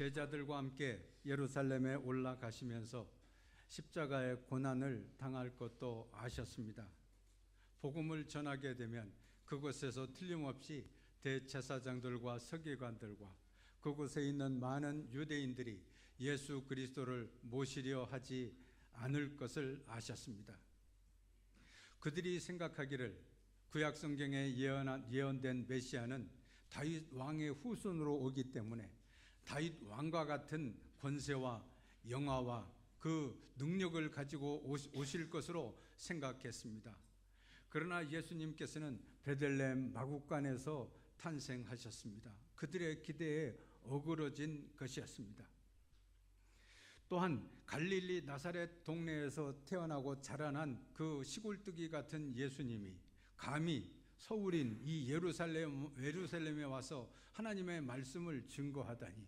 제자들과 함께 예루살렘에 올라가시면서 십자가의 고난을 당할 것도 아셨습니다. 복음을 전하게 되면 그곳에서 틀림없이 대제사장들과 서기관들과 그곳에 있는 많은 유대인들이 예수 그리스도를 모시려 하지 않을 것을 아셨습니다. 그들이 생각하기를 구약 성경에 예언된 메시아는 다윗 왕의 후손으로 오기 때문에 다윗 왕과 같은 권세와 영화와 그 능력을 가지고 오실 것으로 생각했습니다. 그러나 예수님께서는 베들레헴 마구간에서 탄생하셨습니다. 그들의 기대에 어그러진 것이었습니다. 또한 갈릴리 나사렛 동네에서 태어나고 자라난 그 시골뜨기 같은 예수님이 감히 서울인 이 예루살렘에 와서 하나님의 말씀을 증거하다니,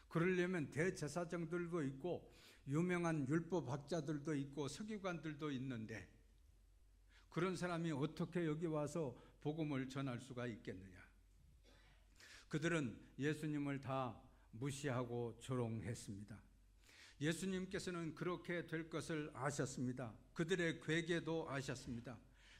그러려면 대제사장들도 있고 유명한 율법학자들도 있고 서기관들도 있는데 그런 사람이 어떻게 여기 와서 복음을 전할 수가 있겠느냐. 그들은 예수님을 다 무시하고 조롱했습니다. 예수님께서는 그렇게 될 것을 아셨습니다. 그들의 괴계도 아셨습니다.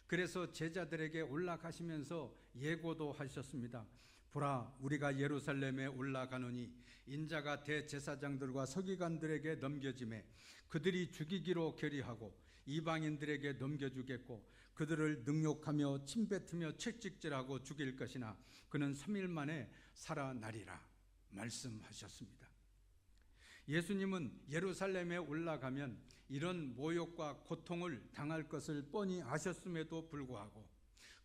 그래서 제자들에게 올라가시면서 예고도 하셨습니다. 보라, 우리가 예루살렘에 올라가노니 인자가 대제사장들과 서기관들에게 넘겨지매 그들이 죽이기로 결의하고 이방인들에게 넘겨주겠고 그들을 능욕하며 침뱉으며 채찍질하고 죽일 것이나 그는 3일 만에 살아나리라 말씀하셨습니다. 예수님은 예루살렘에 올라가면 이런 모욕과 고통을 당할 것을 뻔히 아셨음에도 불구하고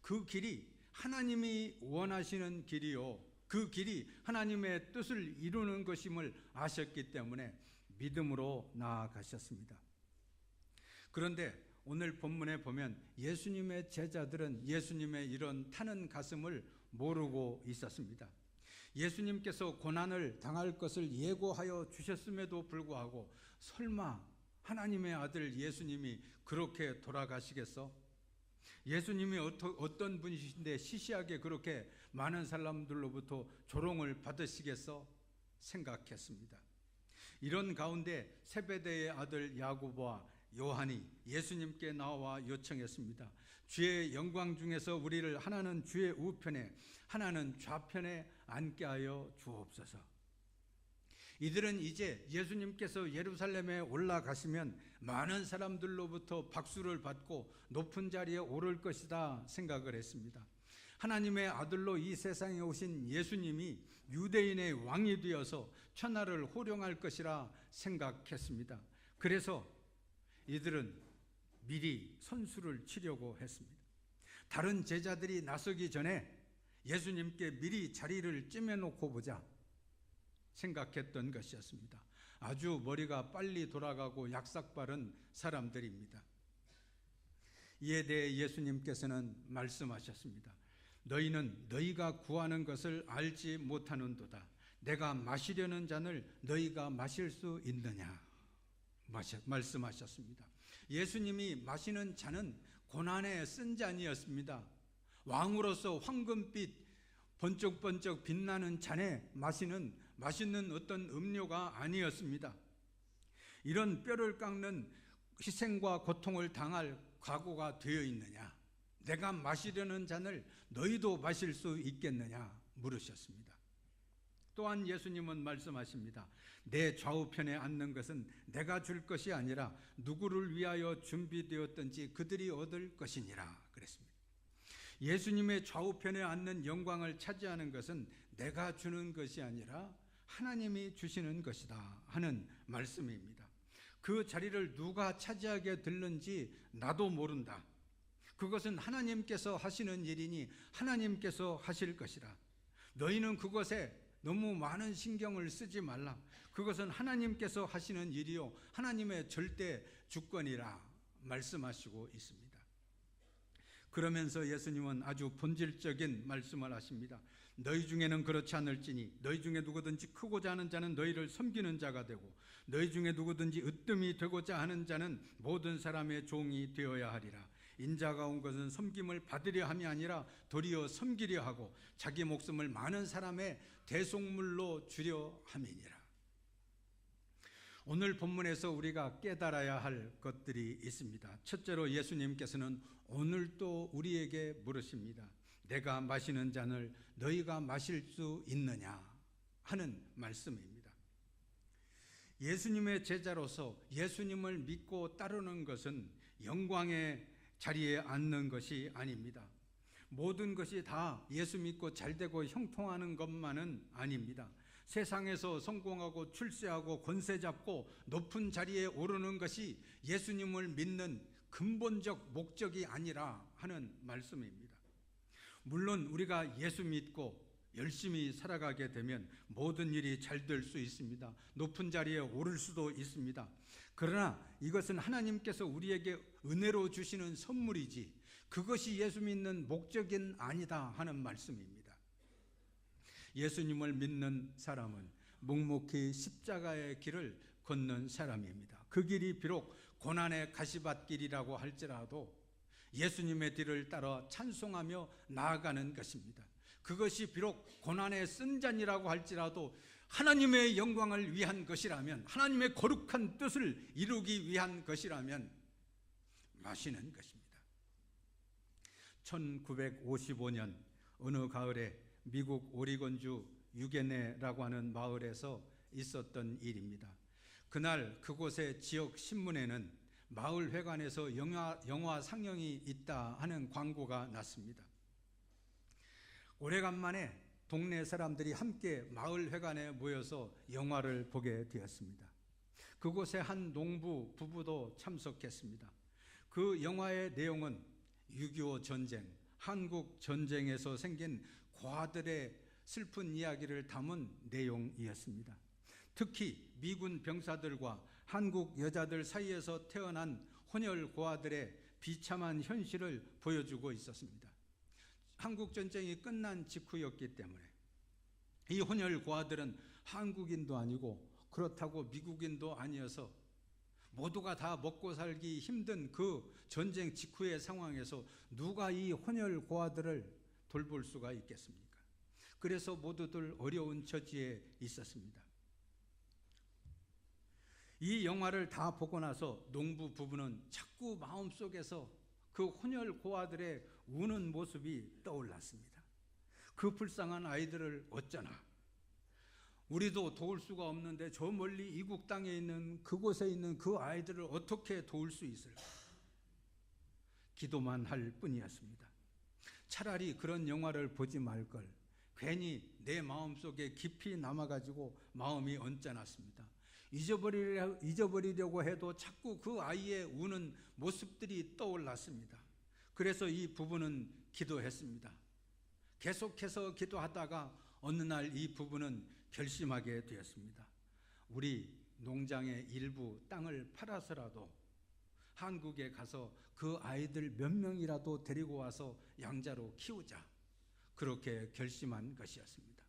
그 길이 하나님이 원하시는 길이요, 그 길이 하나님의 뜻을 이루는 것임을 아셨기 때문에 믿음으로 나아가셨습니다. 그런데 오늘 본문에 보면 예수님의 제자들은 예수님의 이런 타는 가슴을 모르고 있었습니다. 예수님께서 고난을 당할 것을 예고하여 주셨음에도 불구하고 설마 하나님의 아들 예수님이 그렇게 돌아가시겠어? 예수님이 어떤 분이신데 시시하게 그렇게 많은 사람들로부터 조롱을 받으시겠어? 생각했습니다. 이런 가운데 세베대의 아들 야고보와 요한이 예수님께 나와 요청했습니다. 주의 영광 중에서 우리를 하나는 주의 우편에 하나는 좌편에 앉게 하여 주옵소서. 이들은 이제 예수님께서 예루살렘에 올라가시면 많은 사람들로부터 박수를 받고 높은 자리에 오를 것이다 생각을 했습니다. 하나님의 아들로 이 세상에 오신 예수님이 유대인의 왕이 되어서 천하를 호령할 것이라 생각했습니다. 그래서 이들은 미리 선수를 치려고 했습니다. 다른 제자들이 나서기 전에 예수님께 미리 자리를 찜해놓고 보자 생각했던 것이었습니다. 아주 머리가 빨리 돌아가고 약삭빠른 사람들입니다. 이에 대해 예수님께서는 말씀하셨습니다. 너희는 너희가 구하는 것을 알지 못하는도다. 내가 마시려는 잔을 너희가 마실 수 있느냐 말씀하셨습니다. 예수님이 마시는 잔은 고난에 쓴 잔이었습니다. 왕으로서 황금빛 번쩍번쩍 빛나는 잔에 마시는 맛있는 어떤 음료가 아니었습니다. 이런 뼈를 깎는 희생과 고통을 당할 각오가 되어 있느냐? 내가 마시려는 잔을 너희도 마실 수 있겠느냐? 물으셨습니다. 또한 예수님은 말씀하십니다. 내 좌우편에 앉는 것은 내가 줄 것이 아니라 누구를 위하여 준비되었든지 그들이 얻을 것이니라 그랬습니다. 예수님의 좌우편에 앉는 영광을 차지하는 것은 내가 주는 것이 아니라 하나님이 주시는 것이다 하는 말씀입니다. 그 자리를 누가 차지하게 될는지 나도 모른다. 그것은 하나님께서 하시는 일이니 하나님께서 하실 것이라. 너희는 그것에 너무 많은 신경을 쓰지 말라. 그것은 하나님께서 하시는 일이요 하나님의 절대 주권이라 말씀하시고 있습니다. 그러면서 예수님은 아주 본질적인 말씀을 하십니다. 너희 중에는 그렇지 않을지니 너희 중에 누구든지 크고자 하는 자는 너희를 섬기는 자가 되고 너희 중에 누구든지 으뜸이 되고자 하는 자는 모든 사람의 종이 되어야 하리라. 인자가 온 것은 섬김을 받으려 함이 아니라 도리어 섬기려 하고 자기 목숨을 많은 사람의 대속물로 주려 함이니라. 오늘 본문에서 우리가 깨달아야 할 것들이 있습니다. 첫째로 예수님께서는 오늘 또 우리에게 물으십니다. 내가 마시는 잔을 너희가 마실 수 있느냐 하는 말씀입니다. 예수님의 제자로서 예수님을 믿고 따르는 것은 영광의 자리에 앉는 것이 아닙니다. 모든 것이 다 예수 믿고 잘되고 형통하는 것만은 아닙니다. 세상에서 성공하고 출세하고 권세 잡고 높은 자리에 오르는 것이 예수님을 믿는 근본적 목적이 아니라 하는 말씀입니다. 물론 우리가 예수 믿고 열심히 살아가게 되면 모든 일이 잘 될 수 있습니다. 높은 자리에 오를 수도 있습니다. 그러나 이것은 하나님께서 우리에게 은혜로 주시는 선물이지 그것이 예수 믿는 목적은 아니다 하는 말씀입니다. 예수님을 믿는 사람은 묵묵히 십자가의 길을 걷는 사람입니다. 그 길이 비록 고난의 가시밭길이라고 할지라도 예수님의 뒤를 따라 찬송하며 나아가는 것입니다. 그것이 비록 고난의 쓴 잔이라고 할지라도 하나님의 영광을 위한 것이라면, 하나님의 거룩한 뜻을 이루기 위한 것이라면 마시는 것입니다. 1955년 어느 가을에 미국 오리건주 유게네라고 하는 마을에서 있었던 일입니다. 그날 그곳의 지역 신문에는 마을 회관에서 영화 상영이 있다 하는 광고가 났습니다. 오래간만에 동네 사람들이 함께 마을 회관에 모여서 영화를 보게 되었습니다. 그곳에 한 농부 부부도 참석했습니다. 그 영화의 내용은 6.25 전쟁, 한국 전쟁에서 생긴 고아들의 슬픈 이야기를 담은 내용이었습니다. 특히 미군 병사들과 한국 여자들 사이에서 태어난 혼혈 고아들의 비참한 현실을 보여주고 있었습니다. 한국 전쟁이 끝난 직후였기 때문에 이 혼혈 고아들은 한국인도 아니고 그렇다고 미국인도 아니어서 모두가 다 먹고 살기 힘든 그 전쟁 직후의 상황에서 누가 이 혼혈 고아들을 돌볼 수가 있겠습니까? 그래서 모두들 어려운 처지에 있었습니다. 이 영화를 다 보고 나서 농부 부부는 자꾸 마음속에서 그 혼혈 고아들의 우는 모습이 떠올랐습니다. 그 불쌍한 아이들을 어쩌나, 우리도 도울 수가 없는데 저 멀리 이국 땅에 있는 그곳에 있는 그 아이들을 어떻게 도울 수 있을까? 기도만 할 뿐이었습니다. 차라리 그런 영화를 보지 말걸, 괜히 내 마음속에 깊이 남아가지고 마음이 언짢았습니다. 잊어버리려고 해도 자꾸 그 아이의 우는 모습들이 떠올랐습니다. 그래서 이 부부는 기도했습니다. 계속해서 기도하다가 어느 날 이 부부는 결심하게 되었습니다. 우리 농장의 일부 땅을 팔아서라도 한국에 가서 그 아이들 몇 명이라도 데리고 와서 양자로 키우자. 그렇게 결심한 것이었습니다.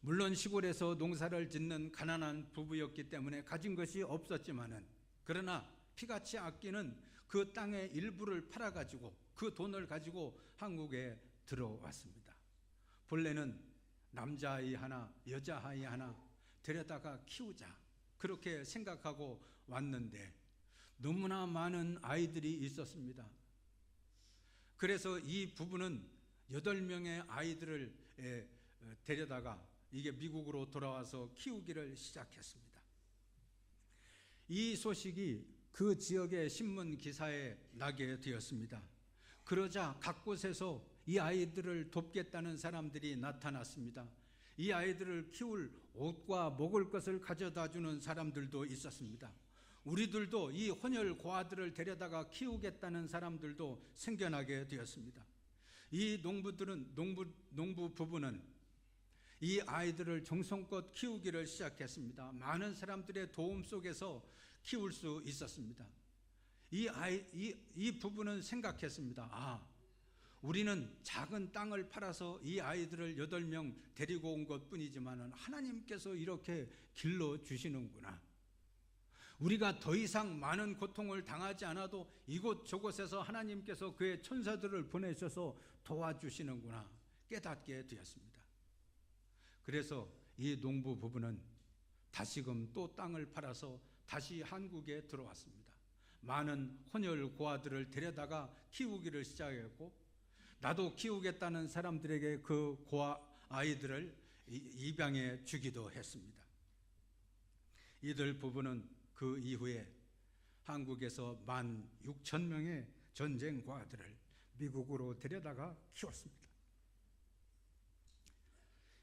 물론 시골에서 농사를 짓는 가난한 부부였기 때문에 가진 것이 없었지만은, 그러나 피같이 아끼는 그 땅의 일부를 팔아가지고 그 돈을 가지고 한국에 들어왔습니다. 본래는 남자아이 하나, 여자아이 하나 데려다가 키우자, 그렇게 생각하고 왔는데 너무나 많은 아이들이 있었습니다. 그래서 이 부부는 8명의 아이들을 데려다가 이게 미국으로 돌아와서 키우기를 시작했습니다. 이 소식이 그 지역의 신문 기사에 나게 되었습니다. 그러자 각 곳에서 이 아이들을 돕겠다는 사람들이 나타났습니다. 이 아이들을 키울 옷과 먹을 것을 가져다 주는 사람들도 있었습니다. 우리들도 이 혼혈 고아들을 데려다가 키우겠다는 사람들도 생겨나게 되었습니다. 이 농부 부부는 이 아이들을 정성껏 키우기를 시작했습니다. 많은 사람들의 도움 속에서 키울 수 있었습니다. 이 부부는 생각했습니다. 우리는 작은 땅을 팔아서 이 아이들을 8명 데리고 온 것 뿐이지만 하나님께서 이렇게 길러주시는구나. 우리가 더 이상 많은 고통을 당하지 않아도 이곳저곳에서 하나님께서 그의 천사들을 보내셔서 도와주시는구나 깨닫게 되었습니다. 그래서 이 농부 부부는 다시금 또 땅을 팔아서 다시 한국에 들어왔습니다. 많은 혼혈 고아들을 데려다가 키우기를 시작했고, 나도 키우겠다는 사람들에게 그 고아 아이들을 입양해 주기도 했습니다. 이들 부부는 그 이후에 한국에서 16,000명의 전쟁 고아들을 미국으로 데려다가 키웠습니다.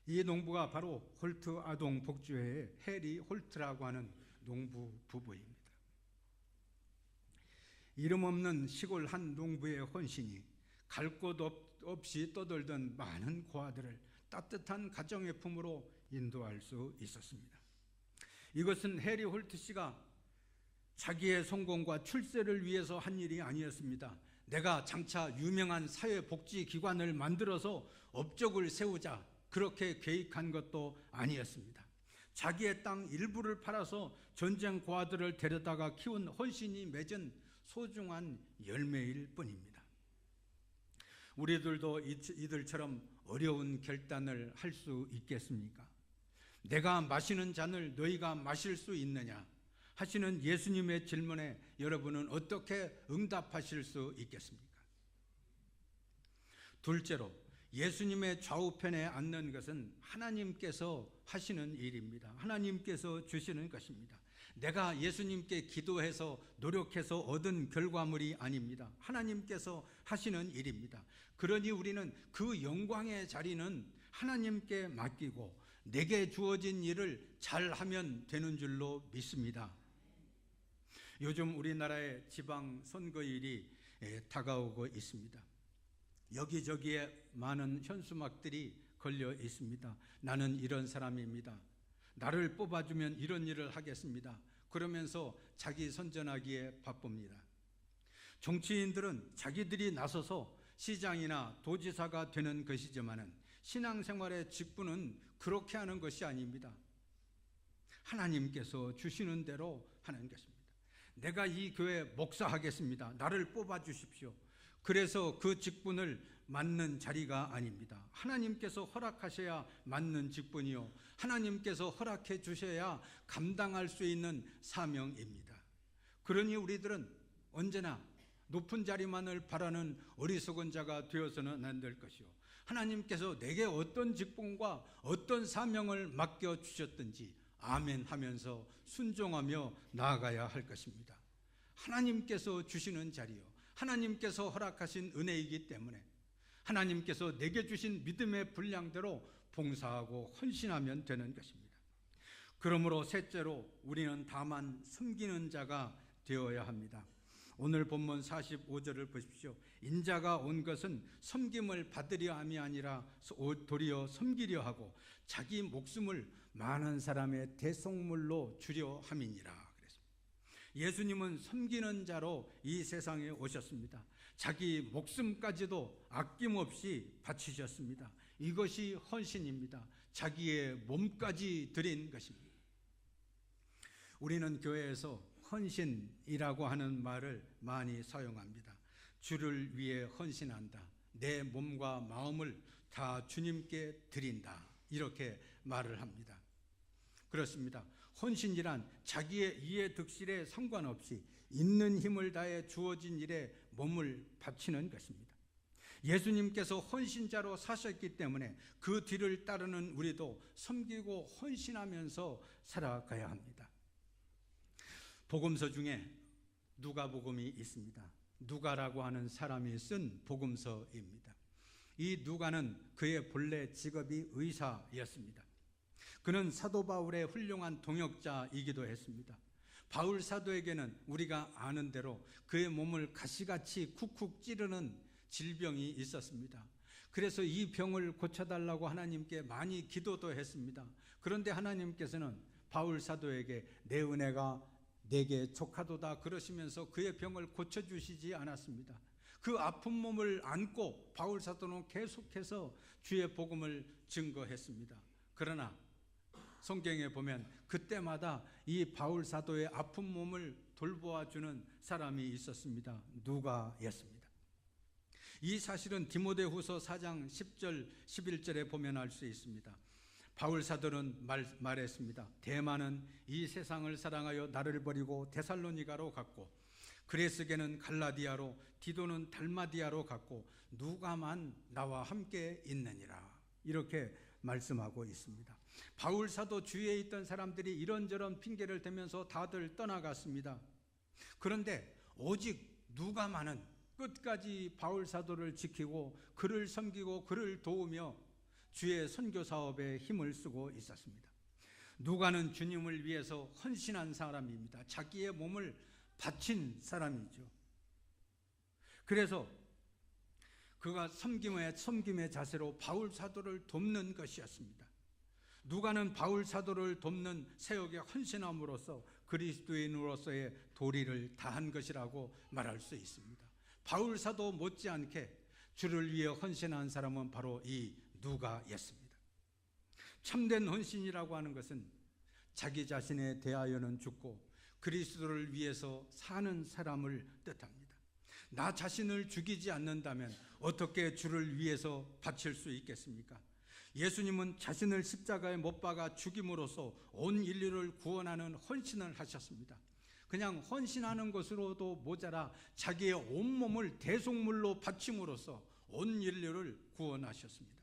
이 농부가 바로 홀트 아동 복지회의 해리 홀트라고 하는 농부 부부입니다. 이름 없는 시골 한 농부의 헌신이 갈 곳 없이 떠돌던 많은 고아들을 따뜻한 가정의 품으로 인도할 수 있었습니다. 이것은 해리 홀트 씨가 자기의 성공과 출세를 위해서 한 일이 아니었습니다. 내가 장차 유명한 사회복지기관을 만들어서 업적을 세우자, 그렇게 계획한 것도 아니었습니다. 자기의 땅 일부를 팔아서 전쟁 고아들을 데려다가 키운 헌신이 맺은 소중한 열매일 뿐입니다. 우리들도 이들처럼 어려운 결단을 할 수 있겠습니까? 내가 마시는 잔을 너희가 마실 수 있느냐 하시는 예수님의 질문에 여러분은 어떻게 응답하실 수 있겠습니까? 둘째로, 예수님의 좌우편에 앉는 것은 하나님께서 하시는 일입니다. 하나님께서 주시는 것입니다. 내가 예수님께 기도해서 노력해서 얻은 결과물이 아닙니다. 하나님께서 하시는 일입니다. 그러니 우리는 그 영광의 자리는 하나님께 맡기고 내게 주어진 일을 잘하면 되는 줄로 믿습니다. 요즘 우리나라의 지방 선거일이 다가오고 있습니다. 여기저기에 많은 현수막들이 걸려 있습니다. 나는 이런 사람입니다. 나를 뽑아주면 이런 일을 하겠습니다. 그러면서 자기 선전하기에 바쁩니다. 정치인들은 자기들이 나서서 시장이나 도지사가 되는 것이지만은 신앙생활의 직분은 그렇게 하는 것이 아닙니다. 하나님께서 주시는 대로 하는 것입니다. 내가 이 교회 목사하겠습니다. 나를 뽑아주십시오. 그래서 그 직분을 맡는 자리가 아닙니다. 하나님께서 허락하셔야 맡는 직분이요, 하나님께서 허락해 주셔야 감당할 수 있는 사명입니다. 그러니 우리들은 언제나 높은 자리만을 바라는 어리석은 자가 되어서는 안 될 것이요, 하나님께서 내게 어떤 직분과 어떤 사명을 맡겨주셨든지 아멘 하면서 순종하며 나아가야 할 것입니다. 하나님께서 주시는 자리요, 하나님께서 허락하신 은혜이기 때문에 하나님께서 내게 주신 믿음의 분량대로 봉사하고 헌신하면 되는 것입니다. 그러므로 셋째로, 우리는 다만 섬기는 자가 되어야 합니다. 오늘 본문 45절을 보십시오. 인자가 온 것은 섬김을 받으려 함이 아니라 도리어 섬기려 하고 자기 목숨을 많은 사람의 대속물로 주려 함이니라. 예수님은 섬기는 자로 이 세상에 오셨습니다. 자기 목숨까지도 아낌없이 바치셨습니다. 이것이 헌신입니다. 자기의 몸까지 드린 것입니다. 우리는 교회에서 헌신이라고 하는 말을 많이 사용합니다. 주를 위해 헌신한다, 내 몸과 마음을 다 주님께 드린다, 이렇게 말을 합니다. 그렇습니다. 헌신이란 자기의 이해 득실에 상관없이 있는 힘을 다해 주어진 일에 몸을 바치는 것입니다. 예수님께서 헌신자로 사셨기 때문에 그 뒤를 따르는 우리도 섬기고 헌신하면서 살아가야 합니다. 복음서 중에 누가복음이 있습니다. 누가라고 하는 사람이 쓴 복음서입니다. 이 누가는 그의 본래 직업이 의사였습니다. 그는 사도 바울의 훌륭한 동역자이기도 했습니다. 바울 사도에게는 우리가 아는 대로 그의 몸을 가시같이 쿡쿡 찌르는 질병이 있었습니다. 그래서 이 병을 고쳐달라고 하나님께 많이 기도도 했습니다. 그런데 하나님께서는 바울 사도에게 내 은혜가 내게 족하도다 그러시면서 그의 병을 고쳐주시지 않았습니다. 그 아픈 몸을 안고 바울 사도는 계속해서 주의 복음을 증거했습니다. 그러나 성경에 보면 그때마다 이 바울 사도의 아픈 몸을 돌보아주는 사람이 있었습니다. 누가였습니다. 이 사실은 디모데후서 4장 10절 11절에 보면 알 수 있습니다. 바울 사도는 말했습니다. 데마는 이 세상을 사랑하여 나를 버리고 데살로니가로 갔고, 그레스게는 갈라디아로, 디도는 달마디아로 갔고, 누가만 나와 함께 있느니라. 이렇게 말씀하고 있습니다. 바울 사도 주위에 있던 사람들이 이런저런 핑계를 대면서 다들 떠나갔습니다. 그런데 오직 누가만은 끝까지 바울 사도를 지키고 그를 섬기고 그를 도우며 주의 선교 사업에 힘을 쓰고 있었습니다. 누가는 주님을 위해서 헌신한 사람입니다. 자기의 몸을 바친 사람이죠. 그래서 그가 섬김의 자세로 바울 사도를 돕는 것이었습니다. 누가는 바울 사도를 돕는 사역에 헌신함으로써 그리스도인으로서의 도리를 다한 것이라고 말할 수 있습니다. 바울 사도 못지않게 주를 위해 헌신한 사람은 바로 이 누가였습니다. 참된 헌신이라고 하는 것은 자기 자신에 대하여는 죽고 그리스도를 위해서 사는 사람을 뜻합니다. 나 자신을 죽이지 않는다면 어떻게 주를 위해서 바칠 수 있겠습니까? 예수님은 자신을 십자가에 못 박아 죽임으로써 온 인류를 구원하는 헌신을 하셨습니다. 그냥 헌신하는 것으로도 모자라 자기의 온몸을 대속물로 바침으로써 온 인류를 구원하셨습니다.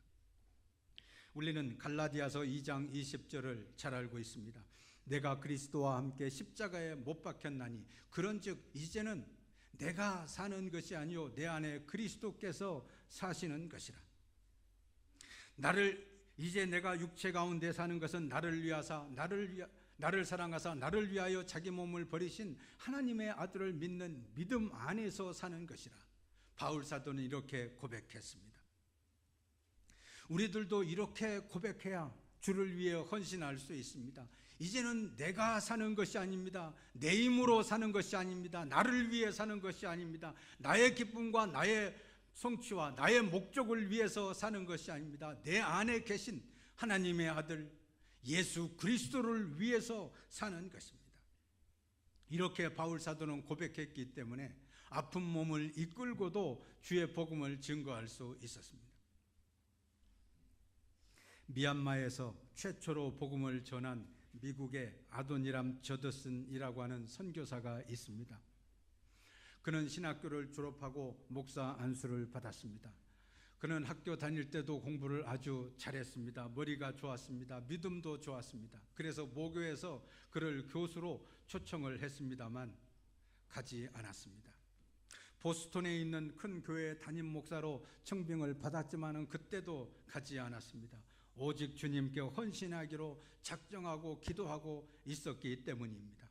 우리는 갈라디아서 2장 20절을 잘 알고 있습니다. 내가 그리스도와 함께 십자가에 못 박혔나니 그런즉 이제는 내가 사는 것이 아니요 내 안에 그리스도께서 사시는 것이라. 이제 내가 육체 가운데 사는 것은 나를 사랑하사 나를 위하여 자기 몸을 버리신 하나님의 아들을 믿는 믿음 안에서 사는 것이라. 바울 사도는 이렇게 고백했습니다. 우리들도 이렇게 고백해야 주를 위해 헌신할 수 있습니다. 이제는 내가 사는 것이 아닙니다. 내 힘으로 사는 것이 아닙니다. 나를 위해 사는 것이 아닙니다. 나의 기쁨과 나의 성취와 나의 목적을 위해서 사는 것이 아닙니다. 내 안에 계신 하나님의 아들 예수 그리스도를 위해서 사는 것입니다. 이렇게 바울 사도는 고백했기 때문에 아픈 몸을 이끌고도 주의 복음을 증거할 수 있었습니다. 미얀마에서 최초로 복음을 전한 미국의 아도니람 저더슨이라고 하는 선교사가 있습니다. 그는 신학교를 졸업하고 목사 안수를 받았습니다. 그는 학교 다닐 때도 공부를 아주 잘했습니다. 머리가 좋았습니다. 믿음도 좋았습니다. 그래서 모교에서 그를 교수로 초청을 했습니다만 가지 않았습니다. 보스턴에 있는 큰 교회 담임 목사로 청빙을 받았지만 그때도 가지 않았습니다. 오직 주님께 헌신하기로 작정하고 기도하고 있었기 때문입니다.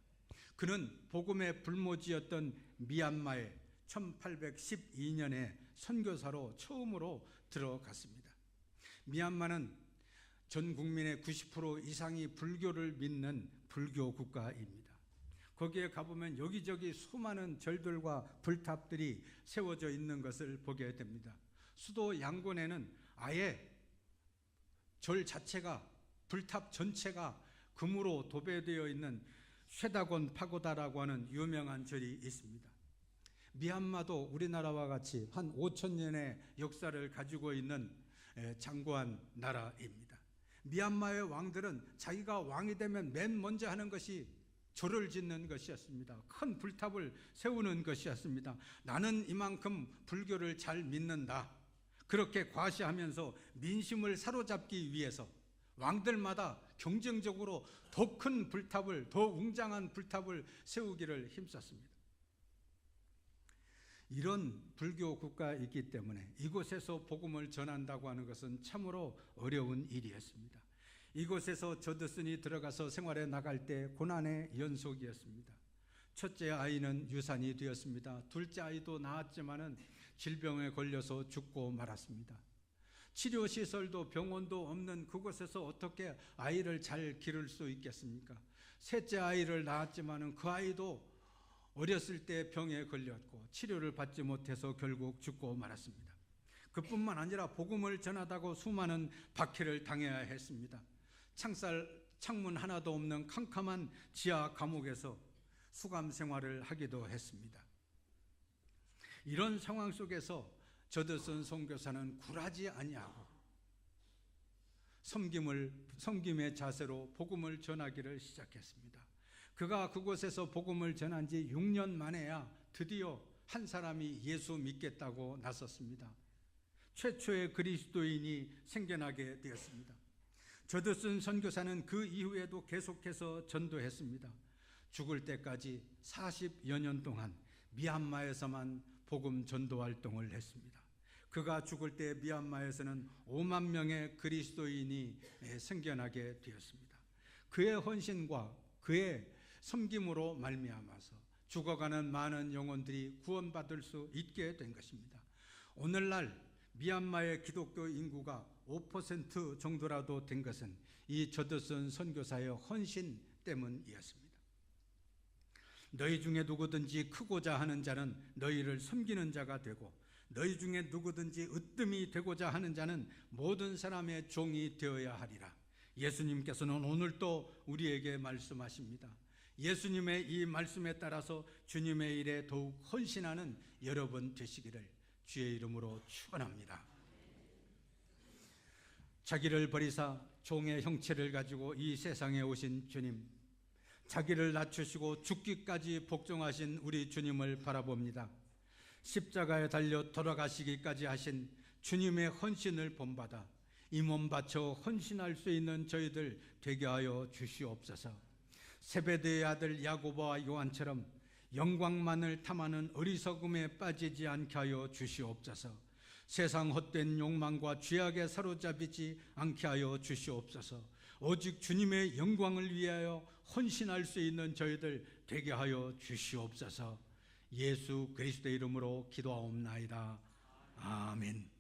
그는 복음의 불모지였던 미얀마에 1812년에 선교사로 처음으로 들어갔습니다. 미얀마는 전 국민의 90% 이상이 불교를 믿는 불교 국가입니다. 거기에 가보면 여기저기 수많은 절들과 불탑들이 세워져 있는 것을 보게 됩니다. 수도 양곤에는 아예 절 자체가 불탑 전체가 금으로 도배되어 있는 쇠다곤 파고다라고 하는 유명한 절이 있습니다. 미얀마도 우리나라와 같이 한 5,000년의 역사를 가지고 있는 장구한 나라입니다. 미얀마의 왕들은 자기가 왕이 되면 맨 먼저 하는 것이 절을 짓는 것이었습니다. 큰 불탑을 세우는 것이었습니다. 나는 이만큼 불교를 잘 믿는다. 그렇게 과시하면서 민심을 사로잡기 위해서 왕들마다 경쟁적으로 더 큰 불탑을, 더 웅장한 불탑을 세우기를 힘썼습니다. 이런 불교 국가이기 때문에 이곳에서 복음을 전한다고 하는 것은 참으로 어려운 일이었습니다. 이곳에서 저드슨이 들어가서 생활해 나갈 때 고난의 연속이었습니다. 첫째 아이는 유산이 되었습니다. 둘째 아이도 낳았지만은 질병에 걸려서 죽고 말았습니다. 치료시설도 병원도 없는 그곳에서 어떻게 아이를 잘 기를 수 있겠습니까? 셋째 아이를 낳았지만은 그 아이도 어렸을 때 병에 걸렸고 치료를 받지 못해서 결국 죽고 말았습니다. 그뿐만 아니라 복음을 전하다고 수많은 박해를 당해야 했습니다. 창문 하나도 없는 캄캄한 지하 감옥에서 수감 생활을 하기도 했습니다. 이런 상황 속에서 저드슨 선교사는 굴하지 아니하고 섬김의 자세로 복음을 전하기를 시작했습니다. 그가 그곳에서 복음을 전한 지 6년 만에야 드디어 한 사람이 예수 믿겠다고 나섰습니다. 최초의 그리스도인이 생겨나게 되었습니다. 저드슨 선교사는 그 이후에도 계속해서 전도했습니다. 죽을 때까지 40여 년 동안 미얀마에서만 복음 전도 활동을 했습니다. 그가 죽을 때 미얀마에서는 5만 명의 그리스도인이 생겨나게 되었습니다. 그의 헌신과 그의 섬김으로 말미암아서 죽어가는 많은 영혼들이 구원받을 수 있게 된 것입니다. 오늘날 미얀마의 기독교 인구가 5% 정도라도 된 것은 이 저드슨 선교사의 헌신 때문이었습니다. 너희 중에 누구든지 크고자 하는 자는 너희를 섬기는 자가 되고, 너희 중에 누구든지 으뜸이 되고자 하는 자는 모든 사람의 종이 되어야 하리라. 예수님께서는 오늘 또 우리에게 말씀하십니다. 예수님의 이 말씀에 따라서 주님의 일에 더욱 헌신하는 여러분 되시기를 주의 이름으로 축원합니다. 자기를 버리사 종의 형체를 가지고 이 세상에 오신 주님, 자기를 낮추시고 죽기까지 복종하신 우리 주님을 바라봅니다. 십자가에 달려 돌아가시기까지 하신 주님의 헌신을 본받아 이 몸 바쳐 헌신할 수 있는 저희들 되게 하여 주시옵소서. 세베대의 아들 야고보와 요한처럼 영광만을 탐하는 어리석음에 빠지지 않게 하여 주시옵소서. 세상 헛된 욕망과 죄악에 사로잡히지 않게 하여 주시옵소서. 오직 주님의 영광을 위하여 헌신할 수 있는 저희들 되게 하여 주시옵소서. 예수 그리스도의 이름으로 기도하옵나이다. 아멘.